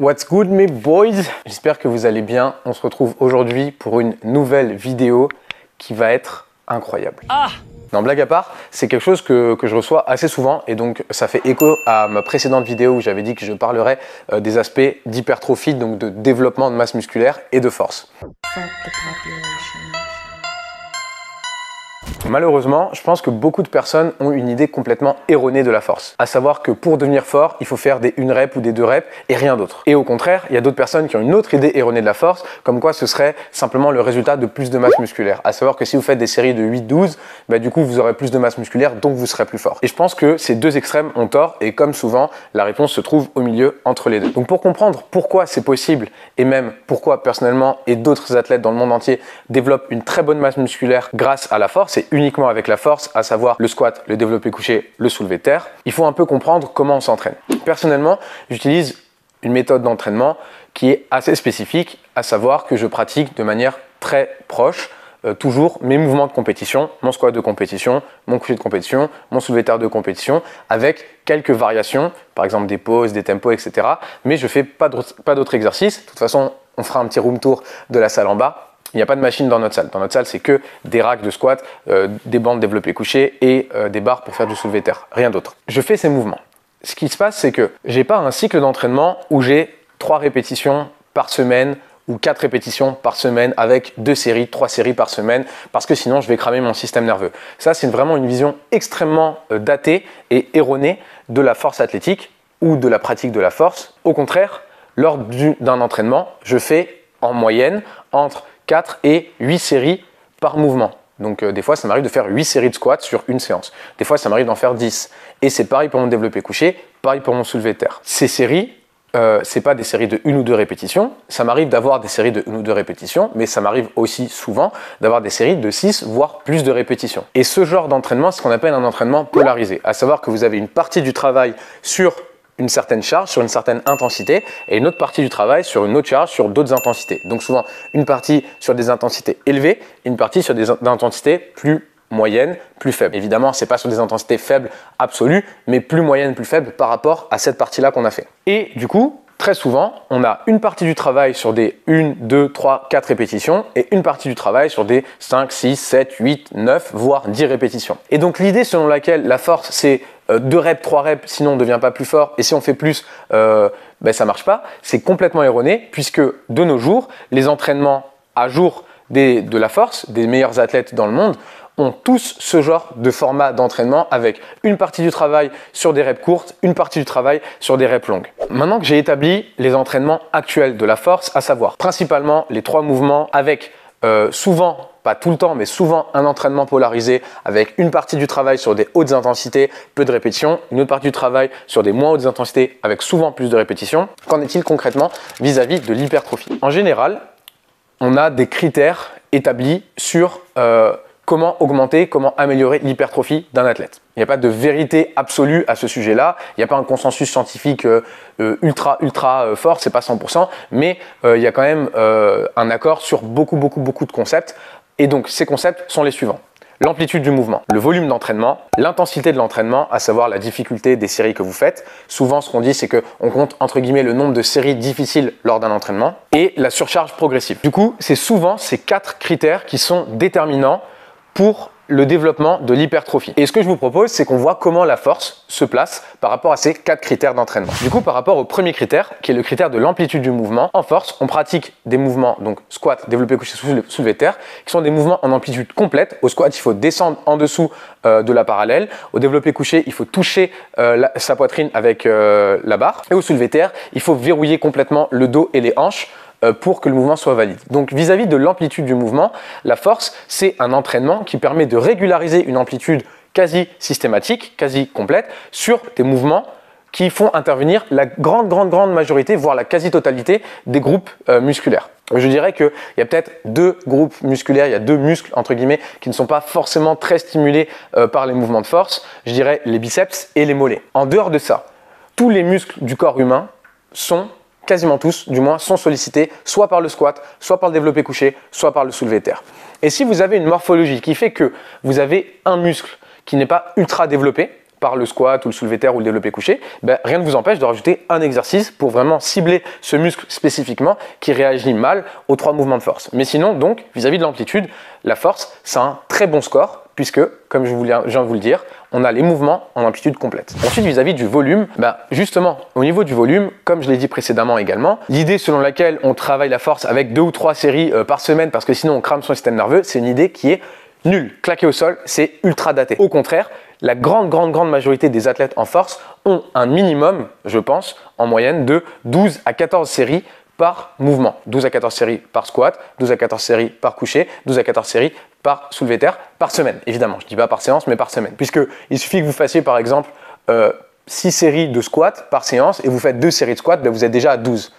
What's good mes boys? J'espère que vous allez bien. On se retrouve aujourd'hui pour une nouvelle vidéo qui va être incroyable. Non, blague à part, c'est quelque chose que je reçois assez souvent et donc ça fait écho à ma précédente vidéo où j'avais dit que je parlerais des aspects d'hypertrophie, donc de développement de masse musculaire et de force. Malheureusement, je pense que beaucoup de personnes ont une idée complètement erronée de la force. À savoir que pour devenir fort, il faut faire des 1 rep ou des 2 reps et rien d'autre. Et au contraire, il y a d'autres personnes qui ont une autre idée erronée de la force, comme quoi ce serait simplement le résultat de plus de masse musculaire. À savoir que si vous faites des séries de 8-12, du coup vous aurez plus de masse musculaire, donc vous serez plus fort. Et je pense que ces deux extrêmes ont tort et comme souvent, la réponse se trouve au milieu entre les deux. Donc pour comprendre pourquoi c'est possible et même pourquoi personnellement et d'autres athlètes dans le monde entier développent une très bonne masse musculaire grâce à la force et uniquement avec la force, à savoir le squat, le développé couché, le soulevé de terre, il faut un peu comprendre comment on s'entraîne. Personnellement, j'utilise une méthode d'entraînement qui est assez spécifique, à savoir que je pratique de manière très proche toujours mes mouvements de compétition, mon squat de compétition, mon couché de compétition, mon soulevé de terre de compétition, avec quelques variations, par exemple des pauses, des tempos, etc. Mais je ne fais pas d'autres exercices. De toute façon, on fera un petit room tour de la salle en bas. Il n'y a pas de machine dans notre salle. Dans notre salle, c'est que des racks de squat, des bandes développées couchées et des barres pour faire du soulevé de terre. Rien d'autre. Je fais ces mouvements. Ce qui se passe, c'est que j'ai pas un cycle d'entraînement où j'ai 3 répétitions par semaine ou 4 répétitions par semaine avec 2 séries, 3 séries par semaine parce que sinon je vais cramer mon système nerveux. Ça, c'est vraiment une vision extrêmement datée et erronée de la force athlétique ou de la pratique de la force. Au contraire, lors d'un entraînement, je fais en moyenne entre 4 et 8 séries par mouvement. Donc des fois, ça m'arrive de faire 8 séries de squats sur une séance. Des fois, ça m'arrive d'en faire 10. Et c'est pareil pour mon développé couché, pareil pour mon soulevé de terre. Ces séries, c'est pas des séries de 1 ou 2 répétitions. Ça m'arrive d'avoir des séries de 1 ou 2 répétitions, mais ça m'arrive aussi souvent d'avoir des séries de 6, voire plus de répétitions. Et ce genre d'entraînement, c'est ce qu'on appelle un entraînement polarisé. À savoir que vous avez une partie du travail sur une certaine charge, sur une certaine intensité, et une autre partie du travail sur une autre charge, sur d'autres intensités. Donc souvent, une partie sur des intensités élevées, une partie sur des intensités plus moyennes, plus faibles. Évidemment, ce n'est pas sur des intensités faibles absolues, mais plus moyennes, plus faibles par rapport à cette partie-là qu'on a fait. Et du coup, très souvent, on a une partie du travail sur des 1, 2, 3, 4 répétitions et une partie du travail sur des 5, 6, 7, 8, 9, voire 10 répétitions. Et donc l'idée selon laquelle la force, c'est 2 reps, 3 reps, sinon on ne devient pas plus fort et si on fait plus, ça ne marche pas, c'est complètement erroné puisque de nos jours, les entraînements à jour de la force, des meilleurs athlètes dans le monde, ont tous ce genre de format d'entraînement avec une partie du travail sur des reps courtes, une partie du travail sur des reps longues. Maintenant que j'ai établi les entraînements actuels de la force, à savoir principalement les 3 mouvements avec souvent, pas tout le temps, mais souvent un entraînement polarisé avec une partie du travail sur des hautes intensités, peu de répétitions, une autre partie du travail sur des moins hautes intensités avec souvent plus de répétitions. Qu'en est-il concrètement vis-à-vis de l'hypertrophie? En général, on a des critères établis sur comment augmenter, comment améliorer l'hypertrophie d'un athlète. Il n'y a pas de vérité absolue à ce sujet-là. Il n'y a pas un consensus scientifique ultra fort, c'est pas 100%, mais il y a quand même un accord sur beaucoup de concepts. Et donc ces concepts sont les suivants. L'amplitude du mouvement, le volume d'entraînement, l'intensité de l'entraînement, à savoir la difficulté des séries que vous faites. Souvent, ce qu'on dit, c'est qu'on compte entre guillemets le nombre de séries difficiles lors d'un entraînement et la surcharge progressive. Du coup, c'est souvent ces 4 critères qui sont déterminants pour le développement de l'hypertrophie. Et ce que je vous propose, c'est qu'on voit comment la force se place par rapport à ces 4 critères d'entraînement. Du coup, par rapport au premier critère, qui est le critère de l'amplitude du mouvement, en force, on pratique des mouvements, donc squat, développé couché, soulevé de terre, qui sont des mouvements en amplitude complète. Au squat, il faut descendre en dessous de la parallèle. Au développé couché, il faut toucher sa poitrine avec la barre. Et au soulevé de terre, il faut verrouiller complètement le dos et les hanches pour que le mouvement soit valide. Donc vis-à-vis de l'amplitude du mouvement, la force, c'est un entraînement qui permet de régulariser une amplitude quasi systématique, quasi complète, sur des mouvements qui font intervenir la grande majorité, voire la quasi-totalité des groupes musculaires. Je dirais qu'il y a peut-être 2 groupes musculaires, il y a 2 muscles entre guillemets qui ne sont pas forcément très stimulés par les mouvements de force, je dirais les biceps et les mollets. En dehors de ça, tous les muscles du corps humain sont quasiment tous, du moins, sont sollicités soit par le squat, soit par le développé couché, soit par le soulevé de terre. Et si vous avez une morphologie qui fait que vous avez un muscle qui n'est pas ultra développé, par le squat ou le soulevé terre ou le développé couché, ben, rien ne vous empêche de rajouter un exercice pour vraiment cibler ce muscle spécifiquement qui réagit mal aux 3 mouvements de force. Mais sinon, donc, vis-à-vis de l'amplitude, la force, c'est un très bon score puisque, comme je viens de vous le dire, on a les mouvements en amplitude complète. Ensuite, vis-à-vis du volume, ben, justement, au niveau du volume, comme je l'ai dit précédemment également, l'idée selon laquelle on travaille la force avec 2 ou 3 séries par semaine parce que sinon on crame son système nerveux, c'est une idée qui est nulle. Claquer au sol, c'est ultra daté. Au contraire, la grande majorité des athlètes en force ont un minimum, je pense, en moyenne de 12 à 14 séries par mouvement. 12 à 14 séries par squat, 12 à 14 séries par couché, 12 à 14 séries par soulevé terre par semaine. Évidemment, je ne dis pas par séance, mais par semaine. Puisqu'il suffit que vous fassiez par exemple 6 séries de squat par séance et vous faites 2 séries de squat, ben vous êtes déjà à 12.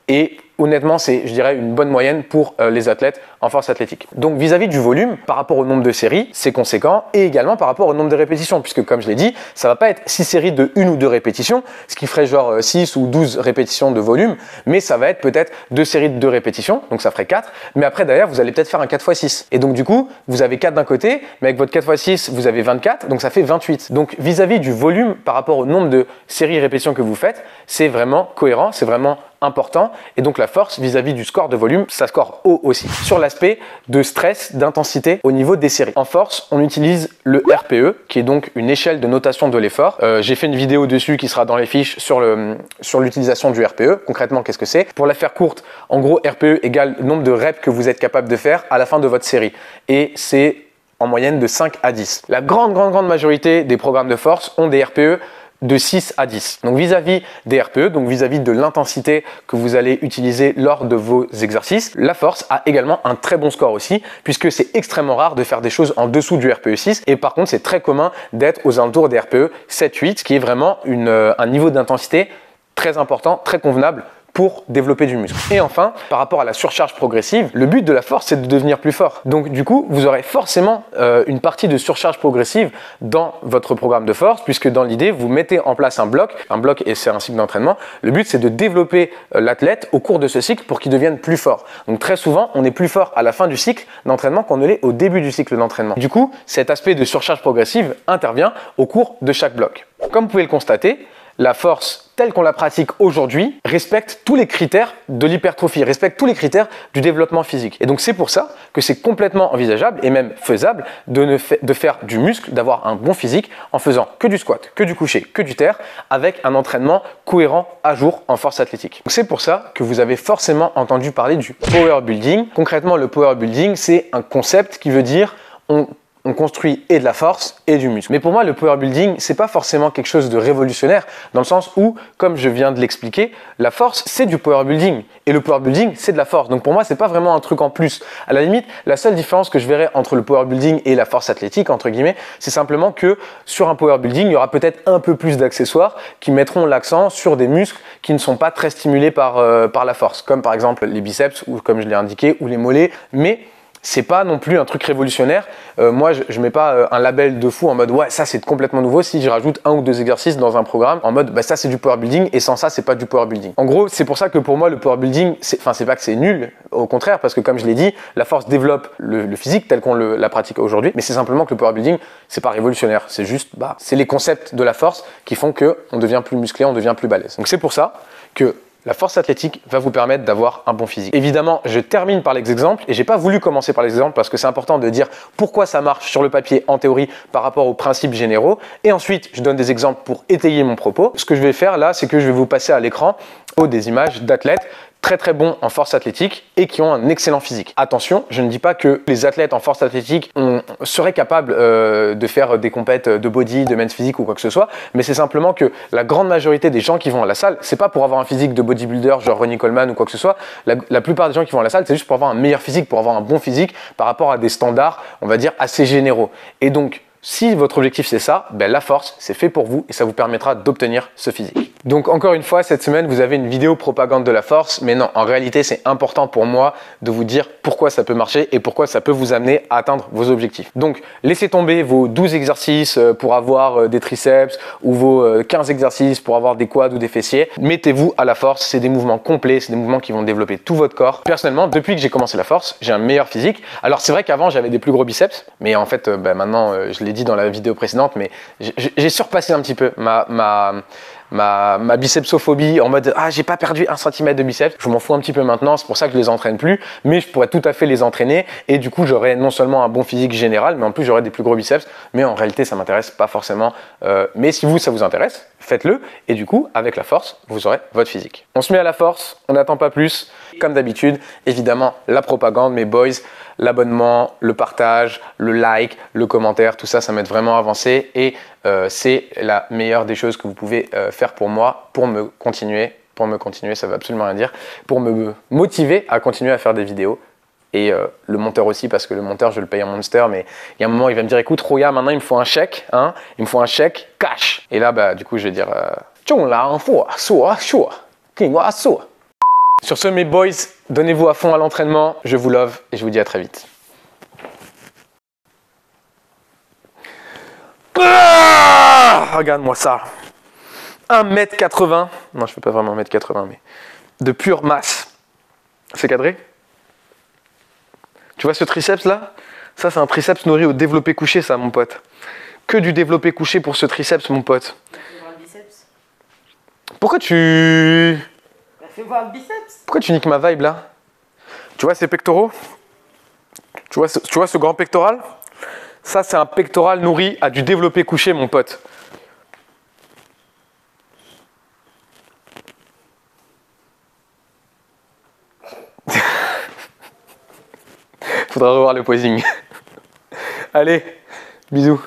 Et honnêtement, c'est, je dirais, une bonne moyenne pour les athlètes en force athlétique. Donc vis-à-vis du volume, par rapport au nombre de séries, c'est conséquent, et également par rapport au nombre de répétitions, puisque comme je l'ai dit, ça va pas être 6 séries de 1 ou 2 répétitions, ce qui ferait genre 6 ou 12 répétitions de volume, mais ça va être peut-être 2 séries de 2 répétitions, donc ça ferait 4, mais après d'ailleurs, vous allez peut-être faire un 4x6. Et donc du coup, vous avez 4 d'un côté, mais avec votre 4x6, vous avez 24, donc ça fait 28. Donc vis-à-vis du volume, par rapport au nombre de séries et répétitions que vous faites, c'est vraiment cohérent, c'est vraiment important, et donc la force vis-à-vis du score de volume, ça score haut aussi. Sur l'aspect de stress, d'intensité au niveau des séries. En force, on utilise le RPE, qui est donc une échelle de notation de l'effort. J'ai fait une vidéo dessus qui sera dans les fiches sur l'utilisation du RPE. Concrètement, qu'est-ce que c'est? Pour la faire courte, en gros, RPE égale le nombre de reps que vous êtes capable de faire à la fin de votre série. Et c'est en moyenne de 5 à 10. La grande majorité des programmes de force ont des RPE de 6 à 10. Donc vis-à-vis des RPE, donc vis-à-vis de l'intensité que vous allez utiliser lors de vos exercices, la force a également un très bon score aussi, puisque c'est extrêmement rare de faire des choses en dessous du RPE 6, et par contre c'est très commun d'être aux alentours des RPE 7-8, ce qui est vraiment un niveau d'intensité très important, très convenable pour développer du muscle. Et enfin, par rapport à la surcharge progressive, le but de la force, c'est de devenir plus fort. Donc du coup, vous aurez forcément une partie de surcharge progressive dans votre programme de force, puisque dans l'idée, vous mettez en place un bloc et c'est un cycle d'entraînement. Le but, c'est de développer l'athlète au cours de ce cycle pour qu'il devienne plus fort. Donc très souvent, on est plus fort à la fin du cycle d'entraînement qu'on ne l'est au début du cycle d'entraînement. Du coup, cet aspect de surcharge progressive intervient au cours de chaque bloc. Comme vous pouvez le constater, la force telle qu'on la pratique aujourd'hui respecte tous les critères de l'hypertrophie, respecte tous les critères du développement physique. Et donc c'est pour ça que c'est complètement envisageable et même faisable de faire du muscle, d'avoir un bon physique en faisant que du squat, que du couché, que du terre, avec un entraînement cohérent à jour en force athlétique. C'est pour ça que vous avez forcément entendu parler du power building. Concrètement, le power building, c'est un concept qui veut dire on construit et de la force et du muscle. Mais pour moi, le power building, c'est pas forcément quelque chose de révolutionnaire, dans le sens où, comme je viens de l'expliquer, la force, c'est du power building. Et le power building, c'est de la force. Donc pour moi, c'est pas vraiment un truc en plus. À la limite, la seule différence que je verrais entre le power building et la force athlétique, entre guillemets, c'est simplement que sur un power building, il y aura peut-être un peu plus d'accessoires qui mettront l'accent sur des muscles qui ne sont pas très stimulés par la force, comme par exemple les biceps, ou comme je l'ai indiqué, ou les mollets. Mais c'est pas non plus un truc révolutionnaire. Moi, je mets pas un label de fou en mode ouais, ça c'est complètement nouveau si je rajoute 1 ou 2 exercices dans un programme en mode bah ça c'est du power building et sans ça c'est pas du power building. En gros, c'est pour ça que pour moi le power building, c'est pas que c'est nul, au contraire, parce que comme je l'ai dit, la force développe le physique tel qu'on la pratique aujourd'hui, mais c'est simplement que le power building, c'est pas révolutionnaire, c'est juste c'est les concepts de la force qui font que on devient plus musclé, on devient plus balèze. Donc c'est pour ça que la force athlétique va vous permettre d'avoir un bon physique. Évidemment, je termine par les exemples et j'ai pas voulu commencer par les exemples parce que c'est important de dire pourquoi ça marche sur le papier en théorie par rapport aux principes généraux. Et ensuite, je donne des exemples pour étayer mon propos. Ce que je vais faire là, c'est que je vais vous passer à l'écran des images d'athlètes très bons en force athlétique et qui ont un excellent physique. Attention, je ne dis pas que les athlètes en force athlétique seraient capables de faire des compètes de body, de men's physique ou quoi que ce soit, mais c'est simplement que la grande majorité des gens qui vont à la salle, c'est pas pour avoir un physique de bodybuilder genre Ronnie Coleman ou quoi que ce soit. La plupart des gens qui vont à la salle, c'est juste pour avoir un meilleur physique, pour avoir un bon physique par rapport à des standards, on va dire, assez généraux. Et donc, si votre objectif c'est ça, la force c'est fait pour vous et ça vous permettra d'obtenir ce physique. Donc encore une fois, cette semaine vous avez une vidéo propagande de la force, mais non, en réalité c'est important pour moi de vous dire pourquoi ça peut marcher et pourquoi ça peut vous amener à atteindre vos objectifs. Donc laissez tomber vos 12 exercices pour avoir des triceps ou vos 15 exercices pour avoir des quads ou des fessiers. Mettez-vous à la force, c'est des mouvements complets, c'est des mouvements qui vont développer tout votre corps. Personnellement, depuis que j'ai commencé la force, j'ai un meilleur physique. Alors c'est vrai qu'avant j'avais des plus gros biceps, mais en fait maintenant je l'ai dit dans la vidéo précédente, mais j'ai surpassé un petit peu ma bicepsophobie en mode ah j'ai pas perdu 1 cm de biceps, je m'en fous un petit peu maintenant, c'est pour ça que je les entraîne plus, mais je pourrais tout à fait les entraîner et du coup j'aurais non seulement un bon physique général, mais en plus j'aurais des plus gros biceps, mais en réalité ça m'intéresse pas forcément, mais si vous ça vous intéresse, faites-le et du coup avec la force vous aurez votre physique. On se met à la force, on n'attend pas plus, comme d'habitude, évidemment la propagande, mes boys, l'abonnement, le partage, le like, le commentaire, tout ça, ça m'aide vraiment à avancer et c'est la meilleure des choses que vous pouvez faire pour moi, pour me continuer, ça veut absolument rien dire, pour me motiver à continuer à faire des vidéos. Et le monteur aussi, parce que le monteur, je le paye en Monster, mais il y a un moment, il va me dire, écoute, Roya, maintenant, il me faut un chèque, hein, il me faut un chèque cash. Et là, bah, du coup, je vais dire, sur ce, mes boys, donnez-vous à fond à l'entraînement, je vous love et je vous dis à très vite. Ah, regarde-moi ça. 1m80, non je fais pas vraiment 1m80 mais de pure masse. C'est cadré? Tu vois ce triceps là? Ça c'est un triceps nourri au développé couché ça mon pote. Que du développé couché pour ce triceps mon pote. Fais voir le biceps. Pourquoi tu... Fais voir le biceps. Pourquoi tu niques ma vibe là? Tu vois ces pectoraux? Tu vois ce grand pectoral? Ça c'est un pectoral nourri à du développé couché mon pote. Faudra revoir le posing. Allez, bisous.